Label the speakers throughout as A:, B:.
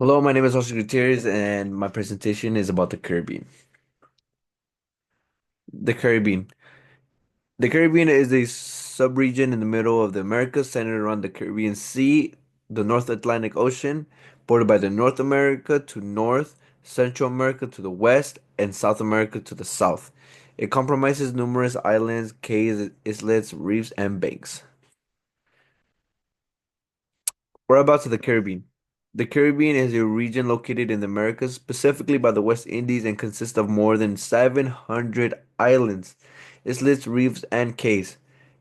A: Hello, my name is Jose Gutierrez, and my presentation is about the Caribbean. The Caribbean. The Caribbean is a subregion in the middle of the Americas centered around the Caribbean Sea, the North Atlantic Ocean, bordered by the North America to north, Central America to the west, and South America to the south. It comprises numerous islands, cays, islets, reefs, and banks. Whereabouts of the Caribbean? The Caribbean is a region located in the Americas, specifically by the West Indies, and consists of more than 700 islands, islets, reefs, and cays.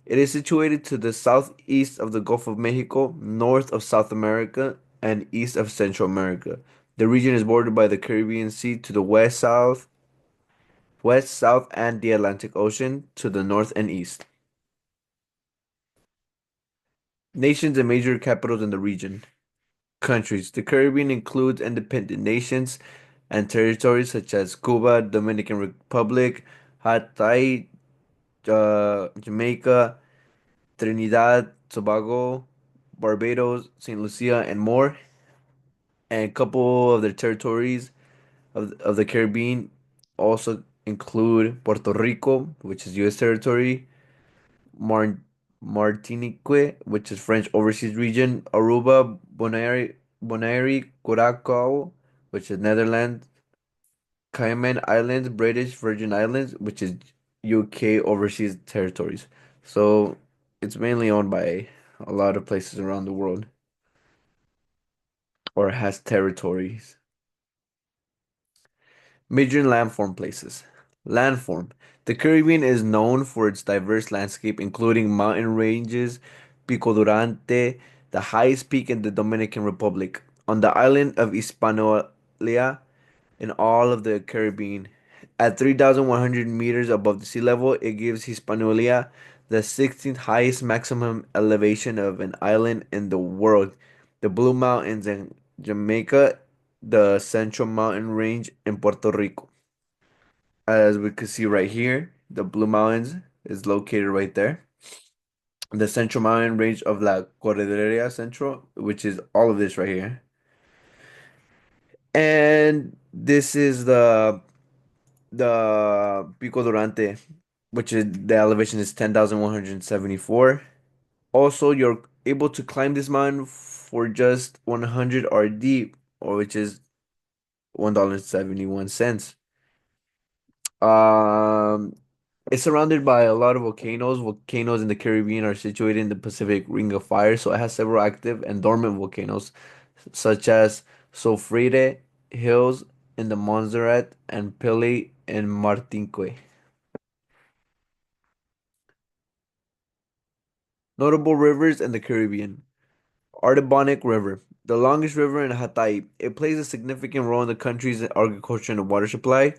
A: It is situated to the southeast of the Gulf of Mexico, north of South America, and east of Central America. The region is bordered by the Caribbean Sea to the west, south, and the Atlantic Ocean to the north and east. Nations and major capitals in the region. Countries. The Caribbean includes independent nations and territories such as Cuba, Dominican Republic, Hawaii, Jamaica, Trinidad, Tobago, Barbados, St. Lucia, and more. And a couple of the territories of the Caribbean also include Puerto Rico, which is U.S. territory, Mar Martinique, which is French overseas region, Aruba, Bonaire, Curacao, which is Netherlands, Cayman Islands, British Virgin Islands, which is UK overseas territories. So it's mainly owned by a lot of places around the world or has territories. Major landform places. Landform. The Caribbean is known for its diverse landscape, including mountain ranges, Pico Durante, the highest peak in the Dominican Republic, on the island of Hispaniola, in all of the Caribbean. At 3,100 meters above the sea level, it gives Hispaniola the 16th highest maximum elevation of an island in the world. The Blue Mountains in Jamaica, the Central Mountain Range in Puerto Rico. As we can see right here, the Blue Mountains is located right there. The Central Mountain Range of La Cordillera Central, which is all of this right here. And this is the Pico Durante, which is the elevation is 10,174. Also, you're able to climb this mountain for just 100 RD, or which is $1.71. Um, it's surrounded by a lot of volcanoes. Volcanoes in the Caribbean are situated in the Pacific Ring of Fire, so it has several active and dormant volcanoes, such as Soufriere Hills in the Montserrat and Pele in Martinque. Notable rivers in the Caribbean. Artibonite River, the longest river in Hawaii. It plays a significant role in the country's agriculture and water supply.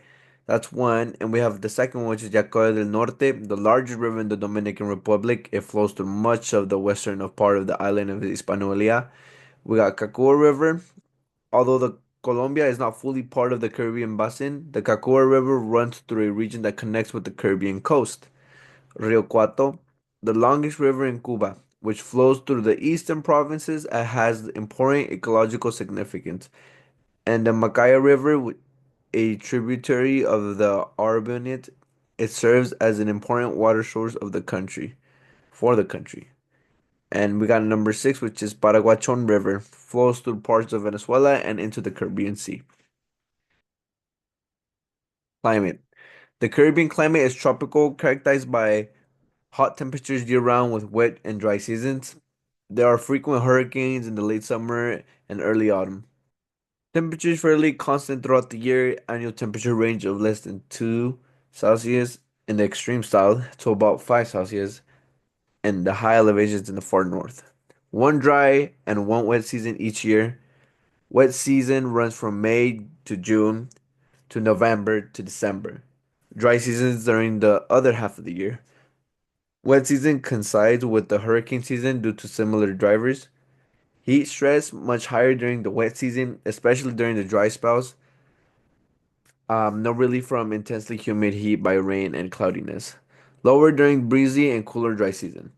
A: That's one. And we have the second one, which is Yacoya del Norte, the largest river in the Dominican Republic. It flows through much of the western of part of the island of Hispaniola. We got Cacua River. Although the Colombia is not fully part of the Caribbean basin, the Cacua River runs through a region that connects with the Caribbean coast. Rio Cuato, the longest river in Cuba, which flows through the eastern provinces and has important ecological significance. And the Macaya River, a tributary of the Arbanite, it serves as an important water source of the country, for the country. And we got number six, which is Paraguachon River, flows through parts of Venezuela and into the Caribbean Sea. Climate. The Caribbean climate is tropical, characterized by hot temperatures year round with wet and dry seasons. There are frequent hurricanes in the late summer and early autumn. Temperatures fairly constant throughout the year. Annual temperature range of less than 2 Celsius in the extreme south to about 5 Celsius in the high elevations in the far north. One dry and one wet season each year. Wet season runs from May to June to November to December. Dry seasons during the other half of the year. Wet season coincides with the hurricane season due to similar drivers. Heat stress much higher during the wet season, especially during the dry spells. No relief from intensely humid heat by rain and cloudiness. Lower during breezy and cooler dry season.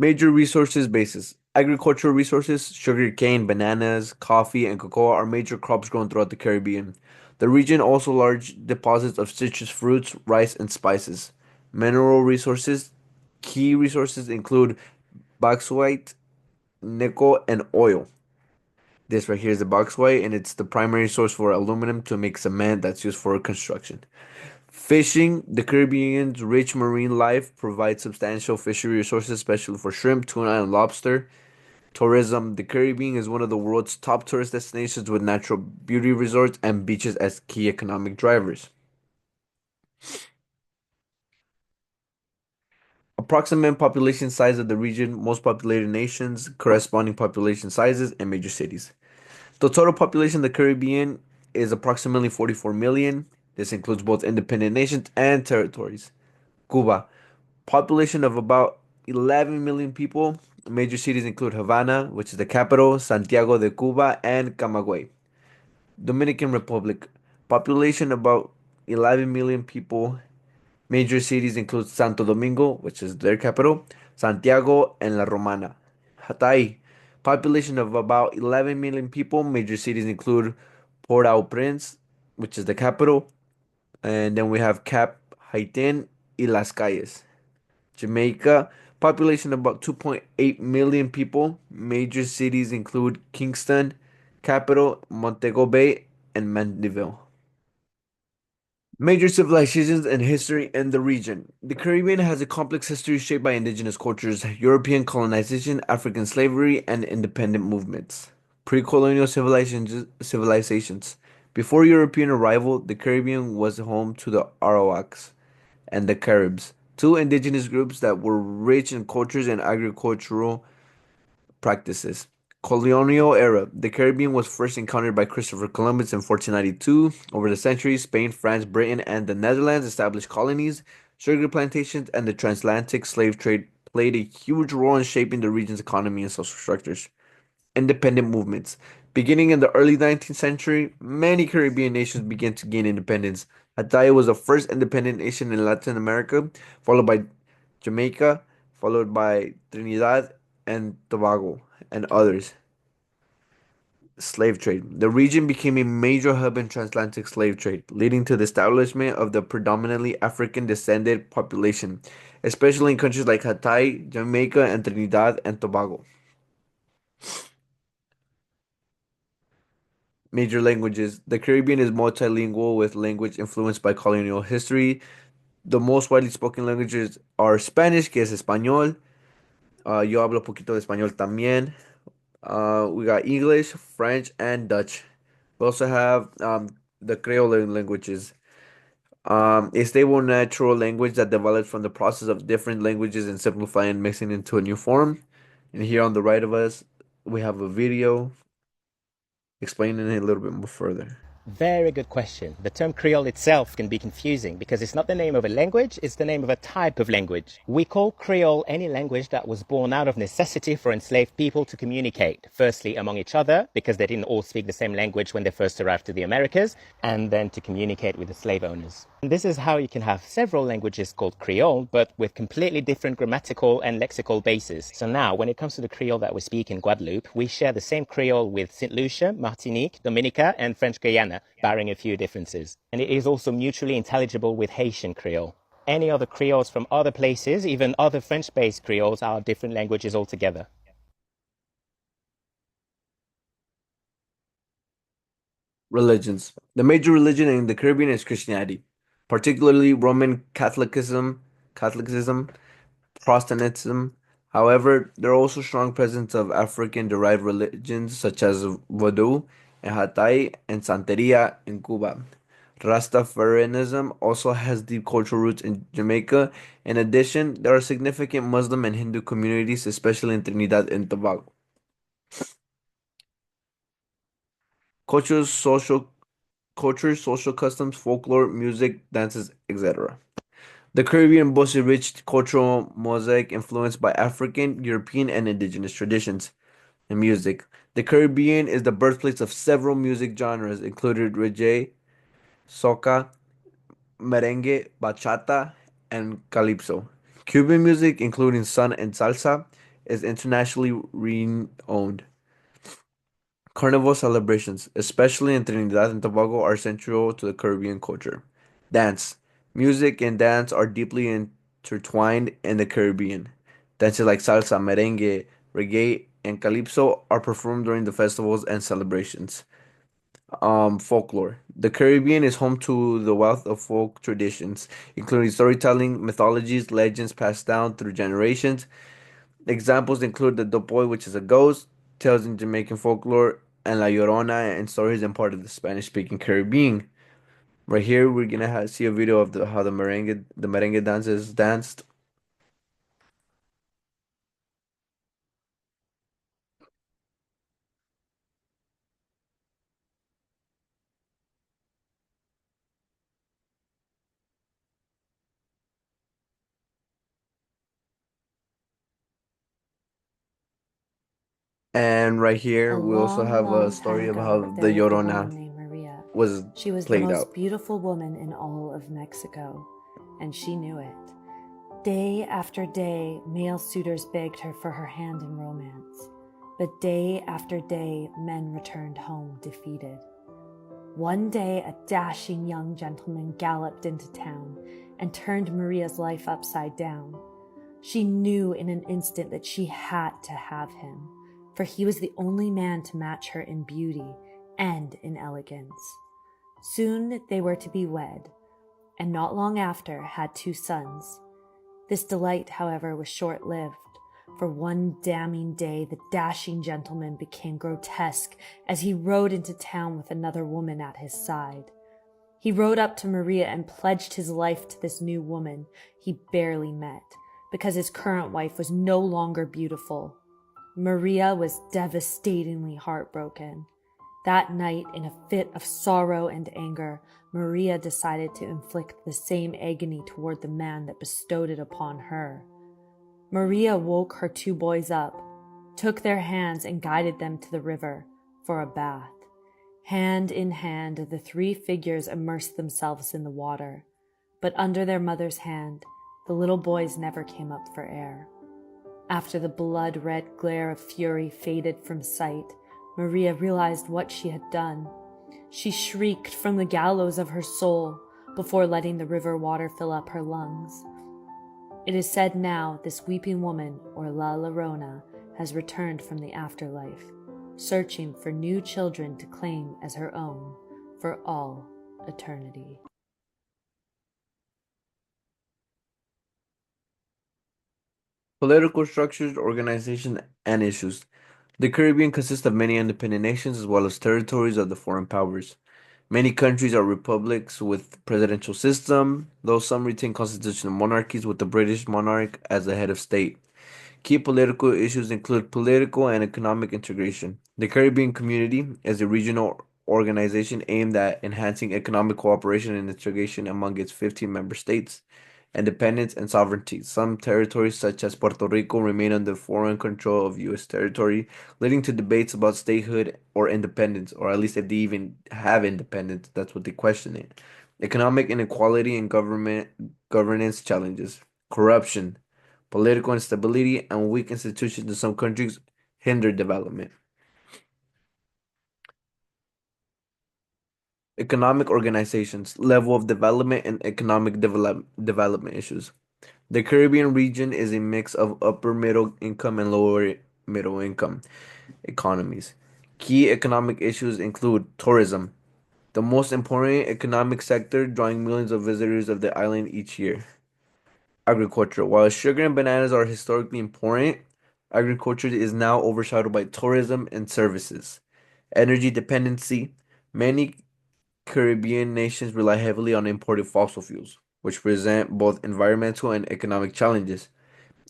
A: Major resources bases. Agricultural resources, sugar cane, bananas, coffee, and cocoa are major crops grown throughout the Caribbean. The region also large deposits of citrus fruits, rice, and spices. Mineral resources. Key resources include bauxite, nickel, and oil. This right here is the bauxite, and it's the primary source for aluminum to make cement that's used for construction. Fishing, the Caribbean's rich marine life provides substantial fishery resources, especially for shrimp, tuna, and lobster. Tourism, the Caribbean is one of the world's top tourist destinations with natural beauty resorts and beaches as key economic drivers. Approximate population size of the region, most populated nations, corresponding population sizes, and major cities. The total population of the Caribbean is approximately 44 million. This includes both independent nations and territories. Cuba, population of about 11 million people. Major cities include Havana, which is the capital, Santiago de Cuba, and Camagüey. Dominican Republic, population about 11 million people. Major cities include Santo Domingo, which is their capital, Santiago, and La Romana. Hatai, population of about 11 million people. Major cities include Port-au-Prince, which is the capital, and then we have Cap Haitien y Las Calles. Jamaica, population about 2.8 million people. Major cities include Kingston, capital, Montego Bay, and Mandeville. Major civilizations and history in the region. The Caribbean has a complex history shaped by indigenous cultures, European colonization, African slavery, and independent movements. Pre-colonial civilizations. Before European arrival, the Caribbean was home to the Arawaks and the Caribs, two indigenous groups that were rich in cultures and agricultural practices. Colonial era. The Caribbean was first encountered by Christopher Columbus in 1492. Over the centuries, Spain, France, Britain, and the Netherlands established colonies. Sugar plantations and the transatlantic slave trade played a huge role in shaping the region's economy and social structures. Independent movements. Beginning in the early 19th century, many Caribbean nations began to gain independence. Hatai was the first independent nation in Latin America, followed by Jamaica, followed by Trinidad and Tobago, and others. Slave trade. The region became a major hub in transatlantic slave trade, leading to the establishment of the predominantly African descended population, especially in countries like Hatai, Jamaica, and Trinidad and Tobago. Major languages. The Caribbean is multilingual with language influenced by colonial history. The most widely spoken languages are Spanish, que es español. Yo hablo poquito de español también. We got English, French, and Dutch. We also have the Creole languages, a stable natural language that develops from the process of different languages and simplifying and mixing into a new form. And here on the right of us, we have a video explaining it a little bit more further.
B: Very good question. The term Creole itself can be confusing because it's not the name of a language, it's the name of a type of language. We call Creole any language that was born out of necessity for enslaved people to communicate, firstly among each other, because they didn't all speak the same language when they first arrived to the Americas, and then to communicate with the slave owners. And this is how you can have several languages called Creole, but with completely different grammatical and lexical bases. So now, when it comes to the Creole that we speak in Guadeloupe, we share the same Creole with St. Lucia, Martinique, Dominica, and French Guyana, barring a few differences. And it is also mutually intelligible with Haitian Creole. Any other Creoles from other places, even other French-based Creoles, are different languages altogether.
A: Religions. The major religion in the Caribbean is Christianity, particularly Roman Catholicism, Protestantism. However, there are also strong presence of African-derived religions such as Vodou and Hatai and Santeria in Cuba. Rastafarianism also has deep cultural roots in Jamaica. In addition, there are significant Muslim and Hindu communities, especially in Trinidad and Tobago. Cultures, social social customs, folklore, music, dances, etc. The Caribbean boasts a rich cultural mosaic influenced by African, European, and indigenous traditions and music. The Caribbean is the birthplace of several music genres, including reggae, soca, merengue, bachata, and calypso. Cuban music, including son and salsa, is internationally renowned. Carnival celebrations, especially in Trinidad and Tobago, are central to the Caribbean culture. Dance. Music and dance are deeply intertwined in the Caribbean. Dances like salsa, merengue, reggae, and calypso are performed during the festivals and celebrations. Folklore. The Caribbean is home to the wealth of folk traditions, including storytelling, mythologies, legends passed down through generations. Examples include the Dopoy, which is a ghost, tales in Jamaican folklore, and La Llorona, and stories in part of the Spanish-speaking Caribbean. Right here, we're gonna see a video of how the merengue dance is danced. And right
C: A
A: here, we also
C: long,
A: have a
C: long time
A: story of
C: ago,
A: how the
C: there lived a woman
A: Llorona
C: named Maria.
A: was
C: She was the
A: played out.
C: most beautiful woman in all of Mexico, and she knew it. Day after day, male suitors begged her for her hand in romance. But day after day, men returned home defeated. One day, a dashing young gentleman galloped into town and turned Maria's life upside down. She knew in an instant that she had to have him, for he was the only man to match her in beauty and in elegance. Soon they were to be wed, and not long after had 2 sons. This delight, however, was short-lived, for one damning day the dashing gentleman became grotesque as he rode into town with another woman at his side. He rode up to Maria and pledged his life to this new woman he barely met, because his current wife was no longer beautiful. Maria was devastatingly heartbroken. That night, in a fit of sorrow and anger, Maria decided to inflict the same agony toward the man that bestowed it upon her. Maria woke her 2 boys up, took their hands and guided them to the river for a bath. Hand in hand, the 3 figures immersed themselves in the water, but under their mother's hand, the little boys never came up for air. After the blood-red glare of fury faded from sight, Maria realized what she had done. She shrieked from the gallows of her soul before letting the river water fill up her lungs. It is said now this weeping woman, or La Llorona, has returned from the afterlife, searching for new children to claim as her own for all eternity.
A: Political structures, organization, and issues. The Caribbean consists of many independent nations as well as territories of the foreign powers. Many countries are republics with presidential system, though some retain constitutional monarchies with the British monarch as the head of state. Key political issues include political and economic integration. The Caribbean Community is a regional organization aimed at enhancing economic cooperation and integration among its 15 member states. Independence and sovereignty. Some territories, such as Puerto Rico, remain under foreign control of U.S. territory, leading to debates about statehood or independence, or at least if they even have independence, that's what they question it. Economic inequality and government governance challenges. Corruption, political instability, and weak institutions in some countries hinder development. Economic organizations, level of development, and economic development issues. The Caribbean region is a mix of upper middle income and lower middle income economies. Key economic issues include tourism, the most important economic sector, drawing millions of visitors of the island each year. Agriculture. While sugar and bananas are historically important, agriculture is now overshadowed by tourism and services. Energy dependency. Many Caribbean nations rely heavily on imported fossil fuels, which present both environmental and economic challenges.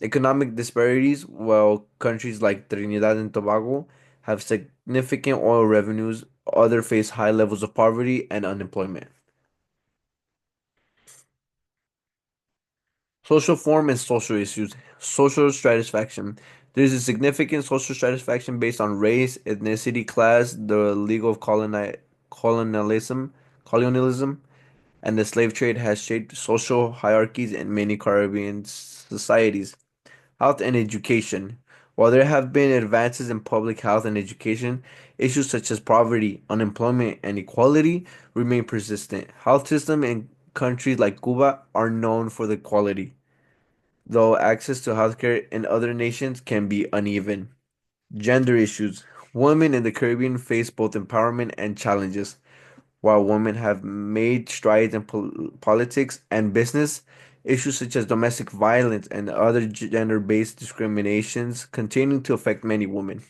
A: Economic disparities, while countries like Trinidad and Tobago have significant oil revenues, others face high levels of poverty and unemployment. Social form and social issues. Social stratification. There is a significant social stratification based on race, ethnicity, class, the legal of colonialism, colonialism, and the slave trade has shaped social hierarchies in many Caribbean societies. Health and education. While there have been advances in public health and education, issues such as poverty, unemployment, and equality remain persistent. Health systems in countries like Cuba are known for the quality, though access to healthcare in other nations can be uneven. Gender issues. Women in the Caribbean face both empowerment and challenges. While women have made strides in politics and business, issues such as domestic violence and other gender based discriminations continue to affect many women.